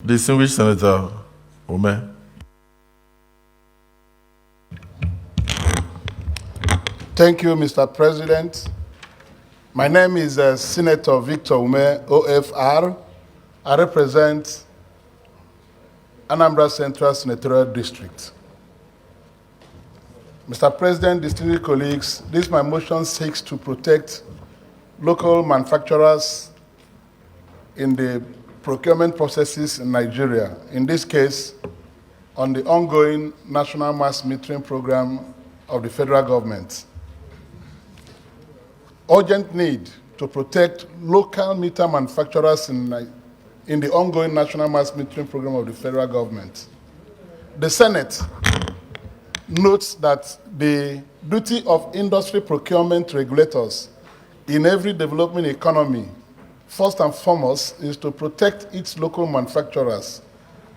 Distinguished Senator Umeh. Thank you, Mr. President. My name is Senator Victor Umeh, OFR. I represent Anambra Central Senatorial District. Mr. President, distinguished colleagues, this my motion seeks to protect local manufacturers in the procurement processes in Nigeria, in this case, on the ongoing national mass metering program of the federal government. Urgent need to protect local meter manufacturers in the ongoing national mass metering program of the federal government. The Senate notes that the duty of industry procurement regulators in every developing economy, first and foremost, is to protect its local manufacturers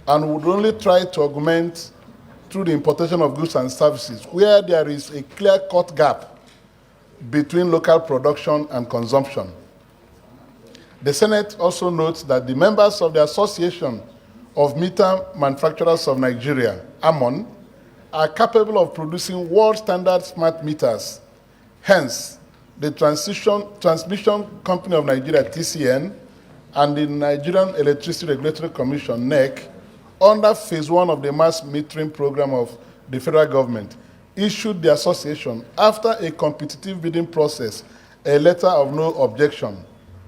and would only try to augment through the importation of goods and services where there is a clear-cut gap between local production and consumption. The Senate also notes that the members of the Association of Meter Manufacturers of Nigeria, AMON, are capable of producing world-standard smart meters. Hence, the Transmission Company of Nigeria, TCN, and the Nigerian Electricity Regulatory Commission, NEC, under Phase 1 of the mass metering program of the federal government, issued the association, after a competitive bidding process, a letter of no objection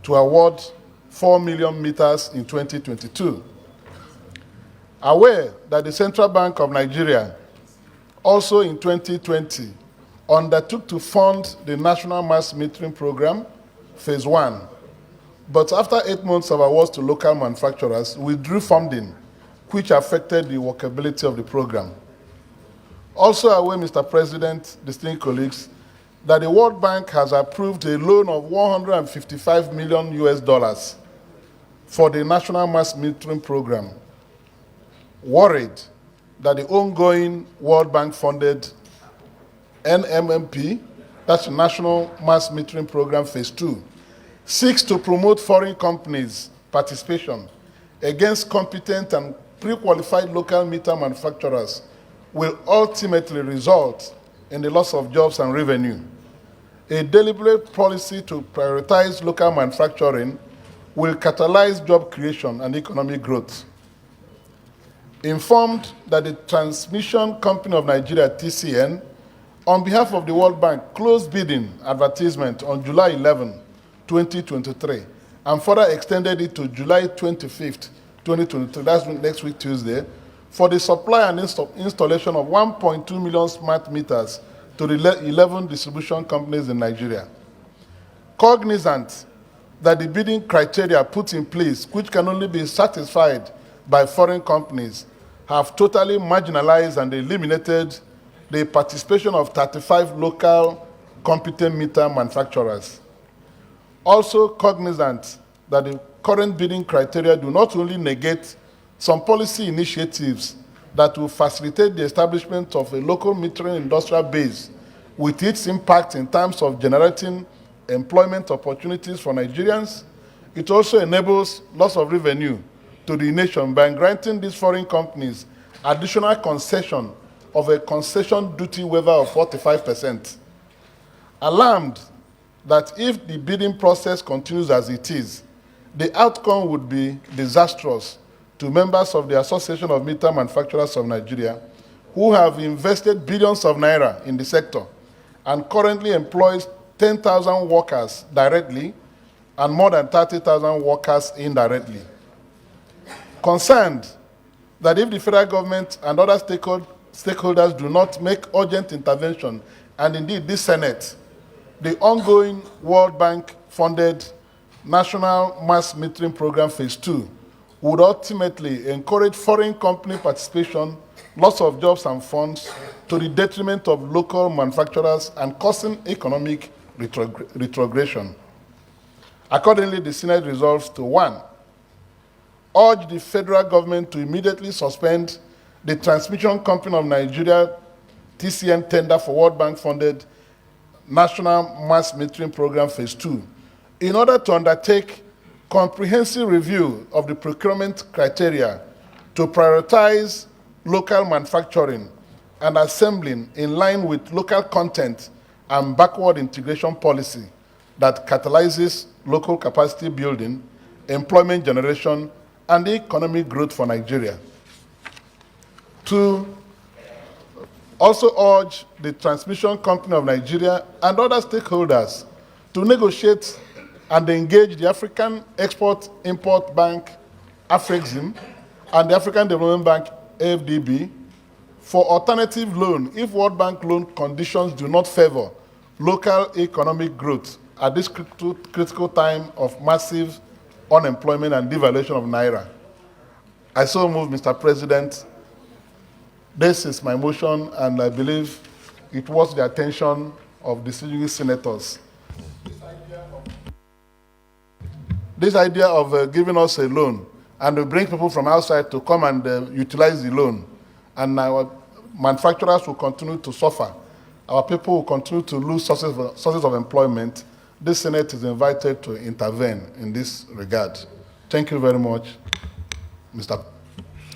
to award 4 million meters in 2022. Aware that the Central Bank of Nigeria, also in 2020, undertook to fund the National Mass Metering Program, Phase 1, but after 8 months of awards to local manufacturers, withdrew funding, which affected the workability of the program. Also aware, Mr. President, distinguished colleagues, that the World Bank has approved a loan of $155 million for the National Mass Metering Program, worried that the ongoing World Bank-funded NMMP, that's the National Mass Metering Program Phase 2, seeks to promote foreign companies' participation against competent and pre-qualified local meter manufacturers will ultimately result in the loss of jobs and revenue. A deliberate policy to prioritize local manufacturing will catalyze job creation and economic growth. Informed that the Transmission Company of Nigeria, TCN, on behalf of the World Bank, closed bidding advertisement on July 11, 2023, and further extended it to July 25th, 2023, that's next week, Tuesday, for the supply and installation of 1.2 million smart meters to the 11 distribution companies in Nigeria. Cognizant that the bidding criteria put in place, which can only be satisfied by foreign companies, have totally marginalized and eliminated the participation of 35 local competent meter manufacturers. Also cognizant that the current bidding criteria do not only negate some policy initiatives that will facilitate the establishment of a local metering industrial base with its impact in terms of generating employment opportunities for Nigerians, it also enables loss of revenue to the nation by granting these foreign companies additional concession of a concession duty waiver of 45%. Alarmed that if the bidding process continues as it is, the outcome would be disastrous to members of the Association of Meter Manufacturers of Nigeria who have invested billions of naira in the sector and currently employs 10,000 workers directly and more than 30,000 workers indirectly. Concerned that if the federal government and other stakeholders do not make urgent intervention, and indeed this Senate, the ongoing World Bank-funded National Mass Metering Program Phase 2 would ultimately encourage foreign company participation, loss of jobs and funds, to the detriment of local manufacturers and causing economic retrogression. Accordingly, the Senate resolves to 1, urge the federal government to immediately suspend the Transmission Company of Nigeria TCN Tender for World Bank-funded National Mass Metering Program Phase 2 in order to undertake comprehensive review of the procurement criteria to prioritize local manufacturing and assembling in line with local content and backward integration policy that catalyzes local capacity building, employment generation, and economic growth for Nigeria. To also urge the Transmission Company of Nigeria and other stakeholders to negotiate and engage the African Export-Import Bank, AFREXIM, and the African Development Bank, AFDB, for alternative loan if World Bank loan conditions do not favor local economic growth at this critical time of massive unemployment and devaluation of Naira. I so move, Mr. President. This is my motion, and I believe it was the attention of distinguished senators. This idea of giving us a loan and we bring people from outside to come and utilize the loan, and our manufacturers will continue to suffer. Our people will continue to lose sources of employment. This Senate is invited to intervene in this regard. Thank you very much, Mr.